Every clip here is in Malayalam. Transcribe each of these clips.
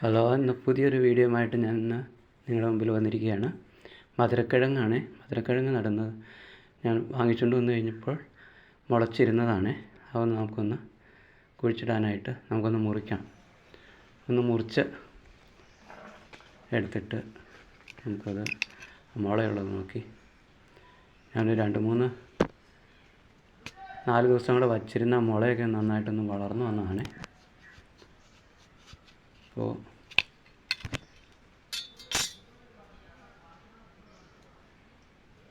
ഹലോ, ഇന്ന് പുതിയൊരു വീഡിയോയുമായിട്ട് ഞാൻ നിങ്ങളുടെ മുമ്പിൽ വന്നിരിക്കുകയാണ്. മധുരക്കിഴങ്ങ് നടുന്നത് ഞാൻ വാങ്ങിച്ചുകൊണ്ട് വന്നു കഴിഞ്ഞപ്പോൾ മുളച്ചിരുന്നതാണ്. അവ നമുക്കൊന്ന് കുഴിച്ചിടാനായിട്ട് നമുക്കൊന്ന് മുറിക്കാം. ഒന്ന് മുറിച്ച് എടുത്തിട്ട് നമുക്കത് മുളയുള്ളത് നോക്കി ഞാനൊരു 4 ദിവസം കൂടെ വച്ചിരുന്ന മുളയൊക്കെ നന്നായിട്ടൊന്ന് വളർന്നു വന്നതാണ്. അപ്പോൾ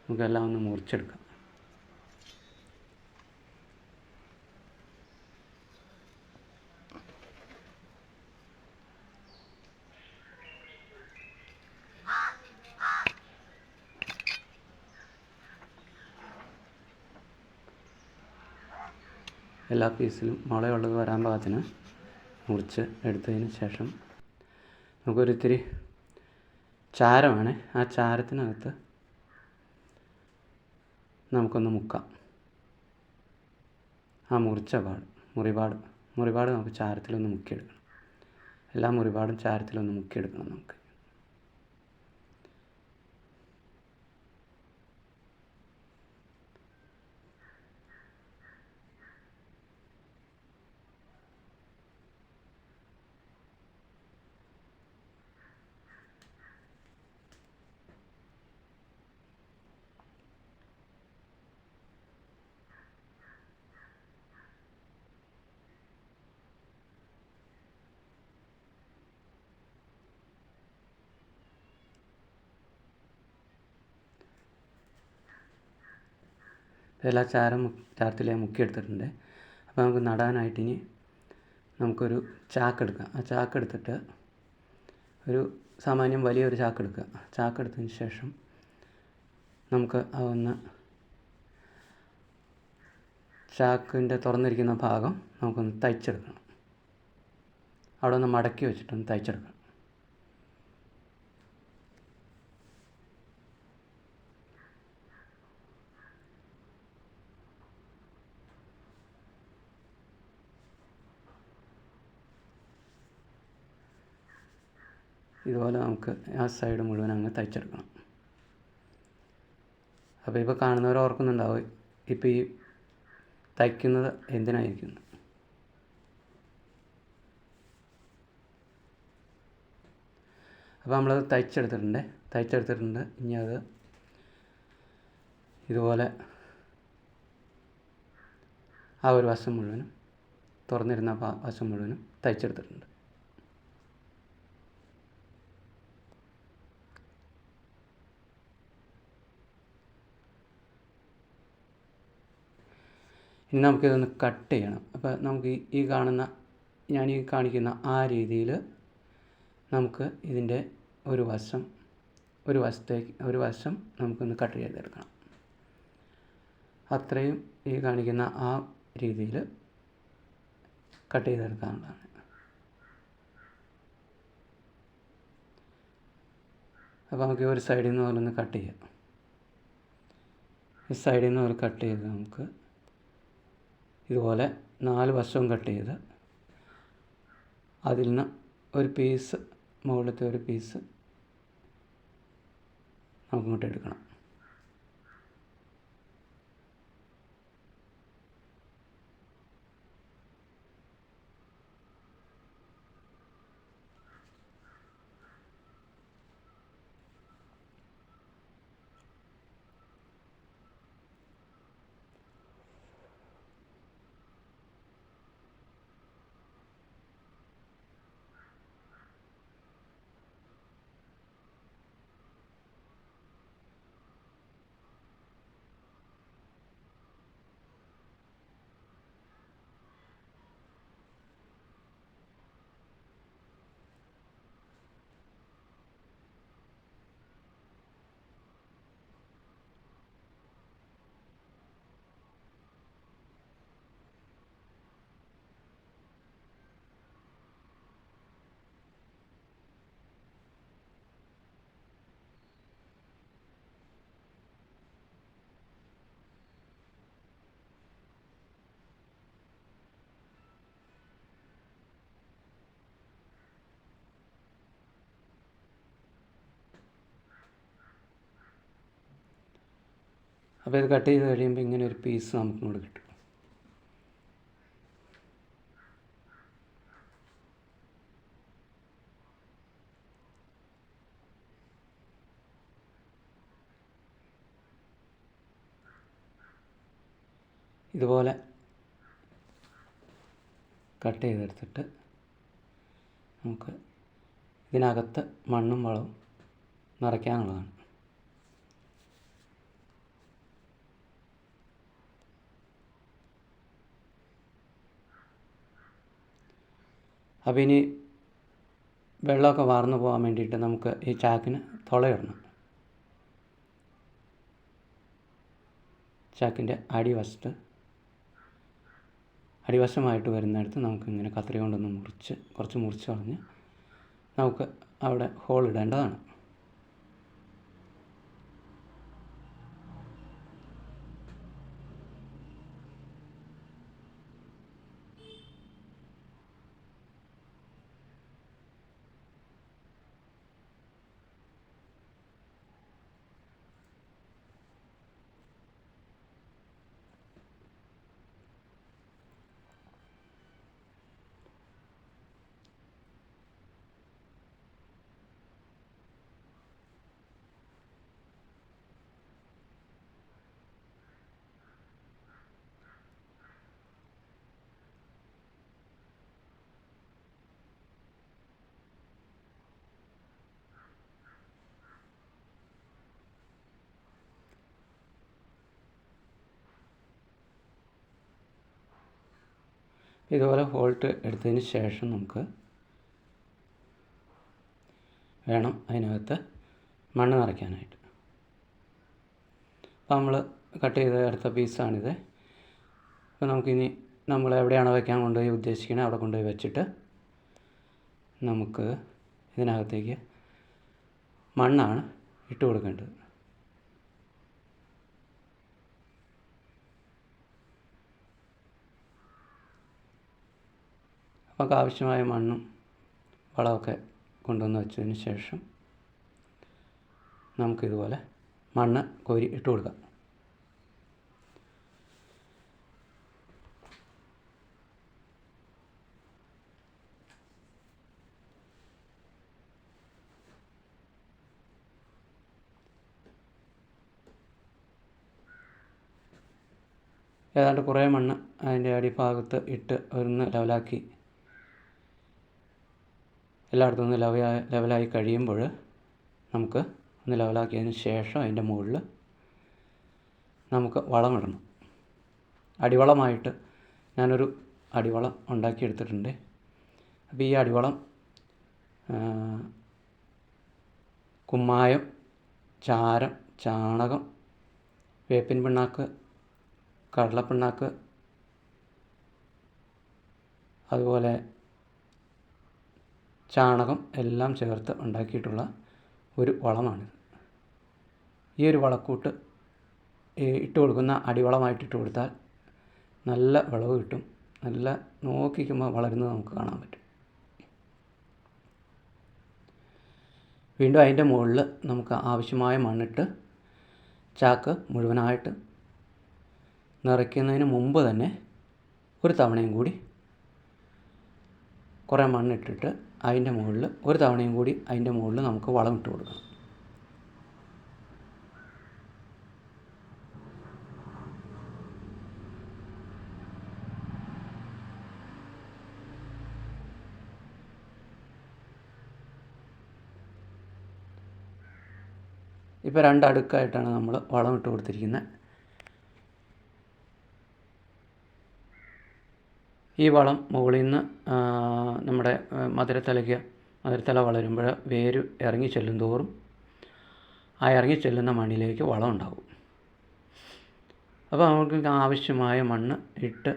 നമുക്കെല്ലാം ഒന്ന് മുറിച്ചെടുക്കാം. എല്ലാ പീസിലും മുളയുള്ളത് വരാൻ പാകത്തിന് മുറിച്ച് എടുത്തതിന് ശേഷം നമുക്കൊരിത്തിരി ചാരമാണ്. ആ ചാരത്തിനകത്ത് നമുക്കൊന്ന് മുക്കാം. ആ മുറിപാട് നമുക്ക് ചാരത്തിലൊന്ന് മുക്കിയെടുക്കണം. എല്ലാ മുറിപാടും ചാരത്തിലൊന്ന് മുക്കിയെടുക്കണം നമുക്ക്. എല്ലാ ചാരത്തിൽ മുക്കിയെടുത്തിട്ടുണ്ട്. അപ്പോൾ നമുക്ക് നടാനായിട്ട് ഇനി നമുക്കൊരു ചാക്കെടുക്കാം. ആ ചാക്കെടുത്തിട്ട് ഒരു സാമാന്യം വലിയൊരു ചാക്കെടുക്കുക. ചാക്കെടുത്തതിന് ശേഷം നമുക്ക് അതൊന്ന് ചാക്കിൻ്റെ തുറന്നിരിക്കുന്ന ഭാഗം നമുക്കൊന്ന് തയ്ച്ചെടുക്കണം. അവിടെ ഒന്ന് മടക്കി വെച്ചിട്ടൊന്ന് തയ്ച്ചെടുക്കണം. ഇതുപോലെ നമുക്ക് ആ സൈഡ് മുഴുവൻ അങ്ങ് തയ്ച്ചെടുക്കണം. അപ്പോൾ ഇപ്പോൾ കാണുന്നവർ ഓർക്കുന്നുണ്ടാവും ഇപ്പോൾ ഈ തയ്ക്കുന്നത് എന്തിനായിരിക്കുന്നു. അപ്പോൾ നമ്മളത് തയ്ച്ചെടുത്തിട്ടുണ്ട്. ഇനി അത് ഇതുപോലെ ആ ഒരു വശം മുഴുവനും തുറന്നിരുന്ന വശം മുഴുവനും തയ്ച്ചെടുത്തിട്ടുണ്ട്. ഇനി നമുക്കിതൊന്ന് കട്ട് ചെയ്യണം. അപ്പോൾ നമുക്ക് ഞാൻ കാണിക്കുന്ന ആ രീതിയിൽ നമുക്ക് ഇതിൻ്റെ ഒരു വശം നമുക്കൊന്ന് കട്ട് ചെയ്തെടുക്കണം. അത്രയും ഈ കാണിക്കുന്ന ആ രീതിയിൽ കട്ട് ചെയ്തെടുക്കാനുള്ളതാണ്. അപ്പോൾ നമുക്ക് ഒരു സൈഡിൽ നിന്ന് പോലെ ഒന്ന് കട്ട് ചെയ്യാം. ഈ സൈഡിൽ നിന്ന് പോലെ കട്ട് ചെയ്ത് നമുക്ക് ഇതുപോലെ 4 വശവും കട്ട് ചെയ്ത് അതിൽ നിന്ന് ഒരു പീസ്, മുകളിലത്തെ ഒരു പീസ് നമുക്കിങ്ങോട്ട് എടുക്കണം. അപ്പോൾ ഇത് കട്ട് ചെയ്ത് കഴിയുമ്പോൾ ഇങ്ങനെ ഒരു പീസ് നമുക്ക് ഇങ്ങോട്ട് കിട്ടും. ഇതുപോലെ കട്ട് ചെയ്തെടുത്തിട്ട് നമുക്ക് ഇതിനകത്ത് മണ്ണും വളവും നിറയ്ക്കാനുള്ളതാണ്. അപ്പോൾ ഇനി വെള്ളമൊക്കെ വാർന്നു പോകാൻ വേണ്ടിയിട്ട് നമുക്ക് ഈ ചാക്കിന് തുളയിടണം. ചാക്കിൻ്റെ അടിവശമായിട്ട് വരുന്നിടത്ത് നമുക്കിങ്ങനെ കത്രിക കൊണ്ടൊന്ന് കുറച്ച് മുറിച്ച് കളഞ്ഞ് നമുക്ക് അവിടെ ഹോൾ ഇടേണ്ടതാണ്. ഇതുപോലെ ഹോൾട്ട് എടുത്തതിന് ശേഷം നമുക്ക് വേണം അതിനകത്ത് മണ്ണ് നിറയ്ക്കാനായിട്ട്. അപ്പോൾ നമ്മൾ കട്ട് ചെയ്ത് എടുത്ത പീസാണിത്. അപ്പോൾ നമുക്കിനി നമ്മൾ എവിടെയാണോ വയ്ക്കാൻ കൊണ്ടുപോയി ഉദ്ദേശിക്കുന്നത് അവിടെ കൊണ്ടുപോയി വെച്ചിട്ട് നമുക്ക് ഇതിനകത്തേക്ക് മണ്ണാണ് ഇട്ട് കൊടുക്കേണ്ടത്. നമുക്ക് ആവശ്യമായ മണ്ണും വളമൊക്കെ കൊണ്ടുവന്ന് വെച്ചതിന് ശേഷം നമുക്കിതുപോലെ മണ്ണ് കോരി ഇട്ട് കൊടുക്കാം. ഏതാണ്ട് കുറേ മണ്ണ് അതിൻ്റെ അടിഭാഗത്ത് ഇട്ട് ഒന്ന് ലെവലാക്കി എല്ലായിടത്തും ഒന്ന് ലെവലായി കഴിയുമ്പോൾ നമുക്ക് ഒന്ന് ലെവലാക്കിയതിന് ശേഷം അതിൻ്റെ മുകളിൽ നമുക്ക് വളമിടണം. അടിവളമായിട്ട് ഞാനൊരു അടിവളം ഉണ്ടാക്കിയെടുത്തിട്ടുണ്ട്. അപ്പോൾ ഈ അടിവളം കുമ്മായം, ചാരം, ചാണകം, വേപ്പിൻ പിണ്ണാക്ക്, കടലപ്പിണ്ണാക്ക്, അതുപോലെ ചാണകം എല്ലാം ചേർത്ത് ഉണ്ടാക്കിയിട്ടുള്ള ഒരു വളമാണിത്. ഈ ഒരു വളക്കൂട്ട് ഇട്ട് കൊടുക്കുന്ന അടിവളമായിട്ട് ഇട്ട് കൊടുത്താൽ നല്ല വിളവ് കിട്ടും. നല്ല നോക്കിക്കുമ്പോൾ വളരുന്നത് നമുക്ക് കാണാൻ പറ്റും. വീണ്ടും അതിൻ്റെ മുകളിൽ നമുക്ക് ആവശ്യമായ മണ്ണിട്ട് ചാക്ക് മുഴുവനായിട്ട് നിറയ്ക്കുന്നതിന് മുമ്പ് തന്നെ ഒരു തവണയും കൂടി കുറേ മണ്ണിട്ടിട്ട് അതിൻ്റെ മുകളിൽ ഒരു തവണയും കൂടി അതിൻ്റെ മുകളിൽ നമുക്ക് വളമിട്ട് കൊടുക്കണം. ഇപ്പോൾ 2 അടുക്കായിട്ടാണ് നമ്മൾ വളമിട്ട് കൊടുത്തിരിക്കുന്നത്. ഈ വളം മുകളിൽ നിന്ന് നമ്മുടെ മധുരത്തല വളരുമ്പോൾ വേര് ഇറങ്ങി ചെല്ലുന്തോറും ആ ഇറങ്ങി ചെല്ലുന്ന മണ്ണിലേക്ക് വളം ഉണ്ടാകും. അപ്പോൾ നമുക്ക് ആവശ്യമായ മണ്ണ് ഇട്ട്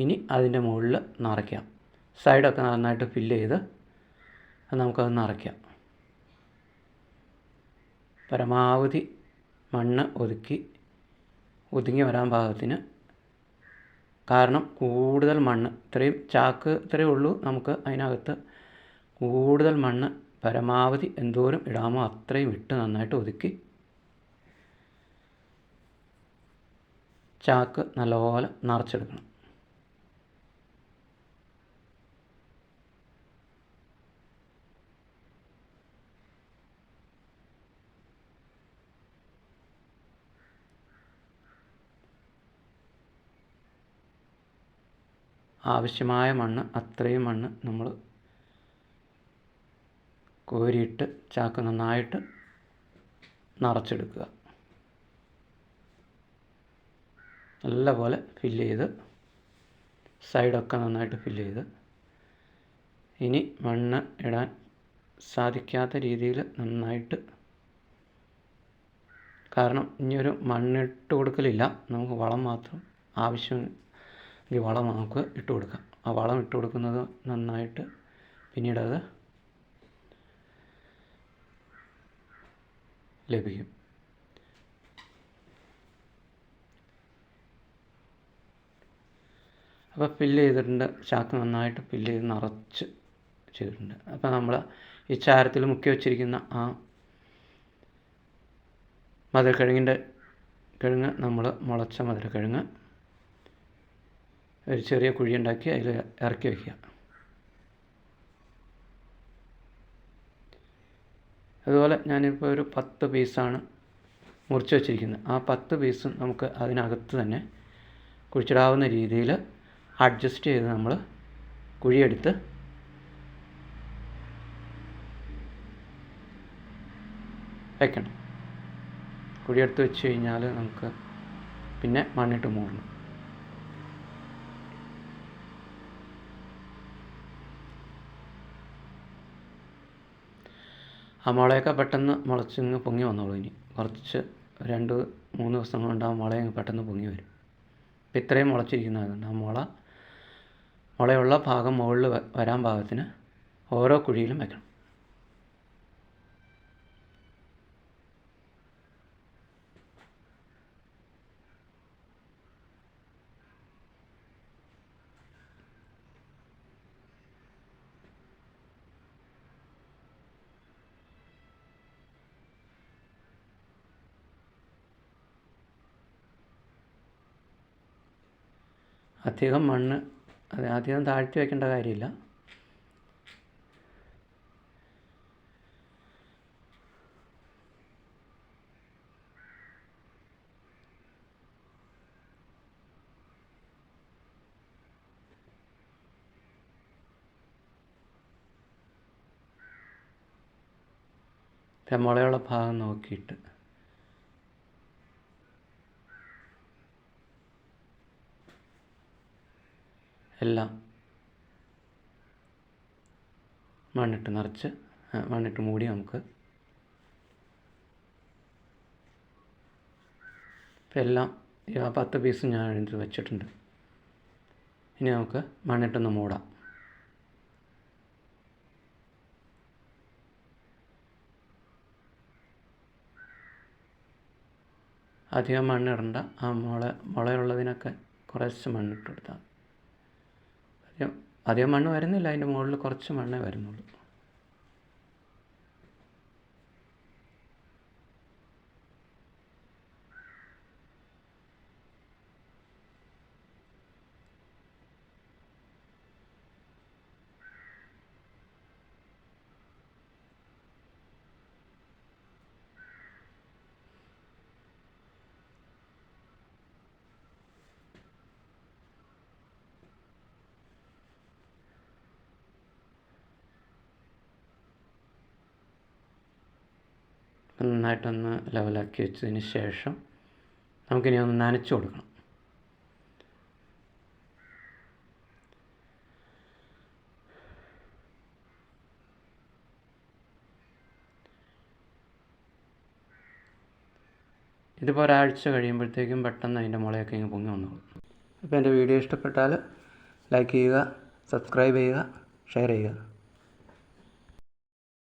ഇനി അതിൻ്റെ മുകളിൽ നിറയ്ക്കാം. സൈഡൊക്കെ നന്നായിട്ട് ഫില്ല് ചെയ്ത് നമുക്കത് നിറയ്ക്കാം. പരമാവധി മണ്ണ് ഒതുങ്ങി വരാൻ പാകത്തിന്. കാരണം കൂടുതൽ മണ്ണ് ഇത്രയേ ഉള്ളൂ, നമുക്ക് അതിനകത്ത് കൂടുതൽ മണ്ണ് പരമാവധി എന്തോരം ഇടാമോ അത്രയും ഇട്ട് നന്നായിട്ട് ഒതുക്കി ചാക്ക് നല്ലപോലെ നിറച്ചെടുക്കണം. ആവശ്യമായ മണ്ണ് അത്രയും മണ്ണ് നമ്മൾ കോരിയിട്ട് ചാക്ക് നന്നായിട്ട് നിറച്ചെടുക്കുക. നല്ലപോലെ ഫില്ല് ചെയ്ത് സൈഡൊക്കെ നന്നായിട്ട് ഫില്ല് ചെയ്ത്, ഇനി മണ്ണ് ഇടാൻ സാധിക്കാത്ത രീതിയിൽ നന്നായിട്ട്, കാരണം ഇനിയൊരു മണ്ണിട്ട് കൊടുക്കലില്ല, നമുക്ക് വളം മാത്രം ആവശ്യമെങ്കിൽ വളം നമുക്ക് ഇട്ട് കൊടുക്കാം. ആ വളം ഇട്ട് കൊടുക്കുന്നത് നന്നായിട്ട് പിന്നീടത് ലഭിക്കും. അപ്പോൾ ഫില്ല് ചെയ്തിട്ടുണ്ട്, ചാക്ക് നന്നായിട്ട് ഫില്ല് ചെയ്ത് നിറച്ച് ചെയ്തിട്ടുണ്ട്. അപ്പോൾ നമ്മൾ ഈ ചാരത്തിൽ മുക്കി വച്ചിരിക്കുന്ന ആ മധുരക്കിഴങ്ങിൻ്റെ കിഴങ്ങ്, നമ്മൾ മുളച്ച മധുരക്കിഴങ്ങ് ഒരു ചെറിയ കുഴി ഉണ്ടാക്കി അതിൽ ഇറക്കി വയ്ക്കുക. അതുപോലെ ഞാനിപ്പോൾ ഒരു 10 പീസാണ് മുറിച്ച് വച്ചിരിക്കുന്നത്. ആ 10 പീസും നമുക്ക് അതിനകത്ത് തന്നെ കുഴിച്ചിടാവുന്ന രീതിയിൽ അഡ്ജസ്റ്റ് ചെയ്ത് നമ്മൾ കുഴിയെടുത്ത് വയ്ക്കണം. കുഴിയെടുത്ത് വെച്ച് കഴിഞ്ഞാൽ നമുക്ക് പിന്നെ മണ്ണിട്ട് മൂടണം. ആ മുളയൊക്കെ പെട്ടെന്ന് മുളച്ചിങ്ങ് പൊങ്ങി വന്നോളൂ. ഇനി കുറച്ച് 2-3 ദിവസം കൊണ്ട് ആ മുളയങ്ങ് പെട്ടെന്ന് പൊങ്ങി വരും. ഇപ്പം ഇത്രയും മുളച്ചിരിക്കുന്നതുകൊണ്ട് ആ മുളയുള്ള ഭാഗം മുകളിൽ വരാൻ പാകത്തിന് ഓരോ കുഴിയിലും വയ്ക്കണം. അധികം മണ്ണ് അധികം താഴ്ത്തി വയ്ക്കേണ്ട കാര്യമില്ല. മുളയുള്ള ഭാഗം നോക്കിയിട്ട് എല്ലാം മണ്ണിട്ട് മൂടി നമുക്ക് ഇപ്പം എല്ലാം 10 പീസ് ഞാൻ എടുത്ത് വെച്ചിട്ടുണ്ട്. ഇനി നമുക്ക് മണ്ണിട്ടൊന്ന് മൂടാം. അധികം മണ്ണിടണ്ട. ആ മുളയുള്ളതിനൊക്കെ കുറച്ച് മണ്ണിട്ട് കൊടുത്താൽ അധികം മണ്ണ് വരുന്നില്ല, അതിൻ്റെ മുകളിൽ കുറച്ച് മണ്ണേ വരുന്നുള്ളൂ. നന്നായിട്ടൊന്ന് ലെവലാക്കി വെച്ചതിന് ശേഷം നമുക്കിനി ഒന്ന് നനച്ചു കൊടുക്കണം. ഇതിപ്പോൾ ഒരാഴ്ച കഴിയുമ്പോഴത്തേക്കും പെട്ടെന്ന് അതിൻ്റെ മുളയൊക്കെ ഇങ്ങ് പൊങ്ങി വന്നോളും. അപ്പോൾ എൻ്റെ വീഡിയോ ഇഷ്ടപ്പെട്ടാൽ ലൈക്ക് ചെയ്യുക, സബ്സ്ക്രൈബ് ചെയ്യുക, ഷെയർ ചെയ്യുക.